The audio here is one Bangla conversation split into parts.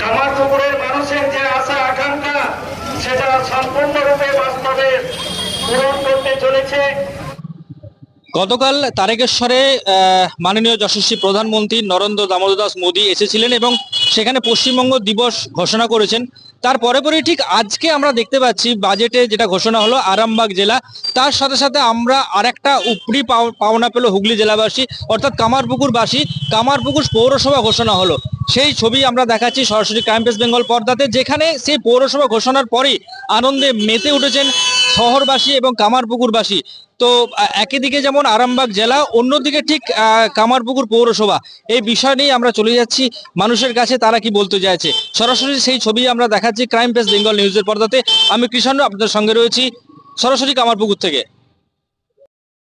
কামারপুকুরের মানুষের যে আশা আকাঙ্ক্ষা সেটা সম্পূর্ণরূপে বাস্তবে পূরণ করতে চলেছে। গতকাল তারকেশ্বরে মাননীয় যশস্বী প্রধানমন্ত্রী নরেন্দ্র দামোদর দাস মোদী এসেছিলেন এবং সেখানে পশ্চিমবঙ্গ দিবস ঘোষণা করেছেন। তার পরে ঠিক আজকে আমরা দেখতে পাচ্ছি বাজেটে যেটা ঘোষণা হলো আরামবাগ জেলা, তার সাথে সাথে আমরা আরেকটা উপরি পাওনা পেল হুগলি জেলাবাসী অর্থাৎ কামারপুকুরবাসী। কামারপুকুর পৌরসভা ঘোষণা হলো, সেই ছবি আমরা দেখাচ্ছি সরাসরি ক্রাইম প্রেস বেঙ্গল পর্দাতে, যেখানে সেই পৌরসভা ঘোষণার পরেই আনন্দে মেতে উঠেছেন শহরবাসী এবং কামারপুকুরবাসী। তো একই দিকে যেমন আরামবাগ জেলা, অন্যদিকে ঠিক কামারপুকুর পৌরসভা। এই বিষয় নিয়ে আমরা চলে যাচ্ছি মানুষের কাছে, তারা কি বলতে চাইছে। সরাসরি সেই ছবি আমরা দেখাচ্ছি ক্রাইম প্রেস বেঙ্গল নিউজের পর্দাতে। আমি কৃষ্ণ আপনাদের সঙ্গে রয়েছি সরাসরি কামারপুকুর থেকে।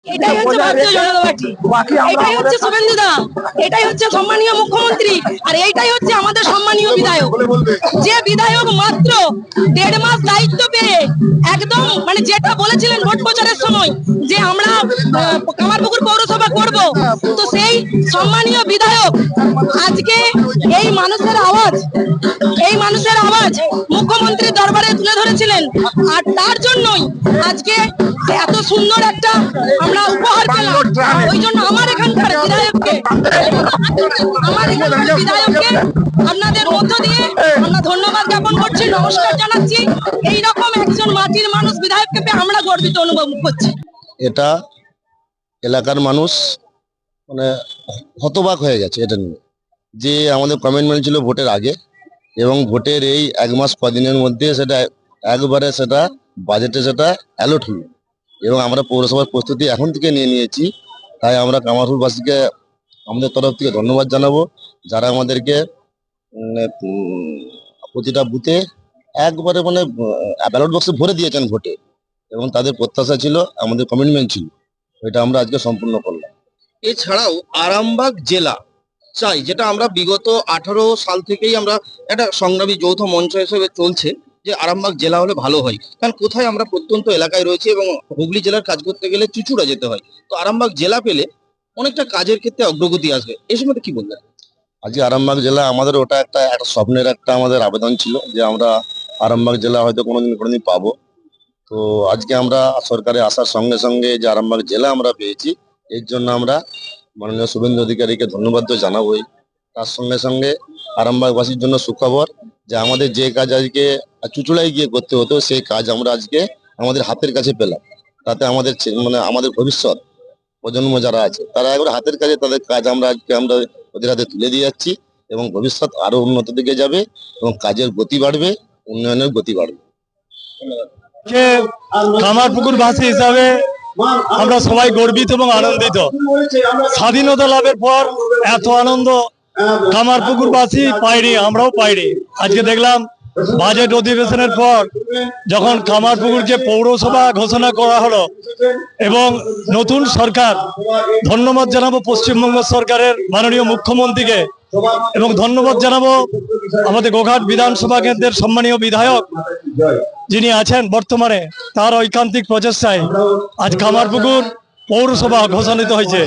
এটাই হচ্ছে ভারতীয় জনতা পার্টি, এটাই হচ্ছে শুভেন্দু দা, এটাই হচ্ছে সম্মানীয় মুখ্যমন্ত্রী, আর এইটাই হচ্ছে আমাদের সম্মানীয় বিধায়ক। যে বিধায়ক মাত্র 1.5 মাস দায়িত্ব পেয়ে একদম মানে যেটা বলেছিলেন ভোট প্রচারের সময় যে আমরা কামারপুকুর পৌরসভা করব, তো সেই সম্মানীয় বিধায়ক আজকে এই মানুষের আওয়াজ মুখ্যমন্ত্রীর দরবারে তুলে ধরেছিলেন। আর তার জন্যই আজকে এত সুন্দর একটা আমরা উপহার পেলাম। ওই জন্য আমার এখানকার বিধায়ককে আপনাদের মধ্য দিয়ে আমরা ধন্যবাদ জ্ঞাপন করছি, নমস্কার জানাচ্ছি। এইরকম একজন মাটির মানুষ বিধায়ককে পেয়ে আমরা গর্বিত অনুভব করছি। এটা এলাকার মানুষ মানে হতবাক হয়ে গেছে এটা নিয়ে, যে আমাদের কমিটমেন্ট ছিল ভোটের আগে এবং ভোটের এই 1 মাস কদিনের মধ্যে সেটা একবারে সেটা বাজেটে সেটা অ্যালট হলো এবং আমরা পৌরসভার প্রস্তুতি এখন থেকে নিয়ে নিয়েছি। তাই আমরা কামারপুরবাসীকে আমাদের তরফ থেকে ধন্যবাদ জানাবো, যারা আমাদেরকে প্রতিটা বুথে একবারে মানে ব্যালট বক্সে ভরে দিয়েছেন ভোটে, এবং তাদের প্রত্যাশা ছিল, আমাদের কমিটমেন্ট ছিল, এটা আমরা আজকে সম্পূর্ণ করলাম। এছাড়াও আরামবাগ জেলা চাই, যেটা আমরা বিগত 18 সাল থেকেই আমরা একটা সংগ্রামী যৌথ মঞ্চ হিসেবে চলছে যে আরামবাগ জেলা হলে ভালো হয়, কারণ কোথায় আমরা প্রত্যন্ত এলাকায় রয়েছি এবং হুগলি জেলার কাজ করতে গেলে চুঁচুড়া যেতে হয়। তো আরামবাগ জেলা পেলে অনেকটা কাজের ক্ষেত্রে অগ্রগতি আসবে, এই সময় কি বলবেন? আজকে আরামবাগ জেলা আমাদের ওটা একটা স্বপ্নের একটা আমাদের আবেদন ছিল যে আমরা আরামবাগ জেলা হয়তো কোনোদিন পাবো। তো আজকে আমরা সরকারে আসার সঙ্গে সঙ্গে যে আরামবাগ জেলা আমরা পেয়েছি, এর জন্য আমরা মাননীয় শুভেন্দু অধিকারীকে ধন্যবাদ তো জানাবোই। তার সঙ্গে সঙ্গে আরামবাগবাসীর জন্য সুখবর যে আমাদের যে কাজ আজকে চুঁচুড়ায় গিয়ে করতে হতো, সেই কাজ আমরা আজকে আমাদের হাতের কাছে পেলাম। তাতে আমাদের মানে আমাদের ভবিষ্যৎ প্রজন্ম যারা আছে তারা একবার হাতের কাছে তাদের কাজ আমরা আজকে আমরা ওদের হাতে তুলে দিয়ে যাচ্ছি, এবং ভবিষ্যৎ আরো উন্নত দিকে যাবে এবং কাজের গতি বাড়বে, উন্নয়নের গতি বাড়বে। কামারপুকুরবাসী হিসাবে আমরা সবাই গর্বিত এবং আনন্দিত। স্বাধীনতা লাভের পর এত আনন্দ কামারপুকুরবাসী পাইনি, আমরাও পাইনি। আজকে দেখলাম বাজেট অধিবেশনের পর যখন কামারপুকুরকে পৌরসভা ঘোষণা করা হলো এবং নতুন সরকার, ধন্যবাদ জানাবো পশ্চিমবঙ্গ সরকারের মাননীয় মুখ্যমন্ত্রীকে, এবং ধন্যবাদ জানাবো আমাদের গোঘাট বিধানসভা কেন্দ্রের সম্মানীয় বিধায়ক যিনি আছেন বর্তমানে, তার ঐকান্তিক প্রচেষ্টায় আজ কামারপুকুর পৌরসভা ঘোষণিত হয়েছে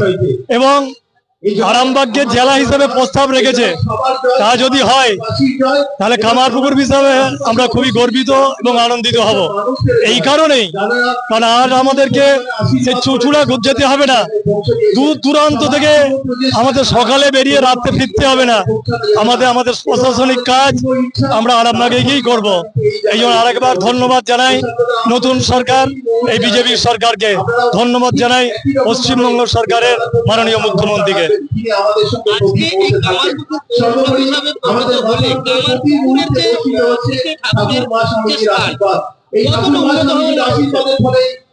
এবং আরামবাগকে জেলা হিসেবে প্রস্তাব রেখেছে। তা যদি হয় তাহলে কামারপুকুর হিসাবে আমরা খুবই গর্বিত এবং আনন্দিত হব। এই কারণেই, কারণ আজ আমাদেরকে সে চুঁচুড়া যেতে হবে না, দূর দূরান্ত থেকে আমাদের সকালে বেরিয়ে রাত্রে ফিরতে হবে না। আমাদের প্রশাসনিক কাজ আমরা আরামবাগে গিয়েই করবো। এই জন্য আরেকবার ধন্যবাদ জানাই নতুন সরকার, এই বিজেপি সরকারকে ধন্যবাদ জানাই পশ্চিমবঙ্গ সরকারের মাননীয় মুখ্যমন্ত্রীকে।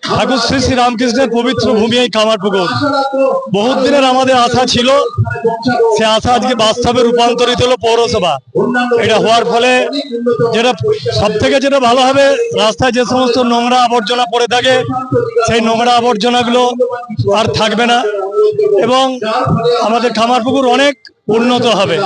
ঠাকুর শ্রী শ্রী রামকৃষ্ণের পবিত্র ভূমি এই কামারপুকুর। বহুত দিনের আমাদের আশা ছিল, সে আশা আজকে বাস্তবে রূপান্তরিত হলো পৌরসভা। এটা হওয়ার ফলে যেটা সব থেকে যেটা ভালো হবে, রাস্তায় যে সমস্ত নোংরা আবর্জনা পড়ে থাকে সেই নোংরা আবর্জনাগুলো আর থাকবে না এবং আমাদের কামারপুকুর অনেক উন্নত হবে।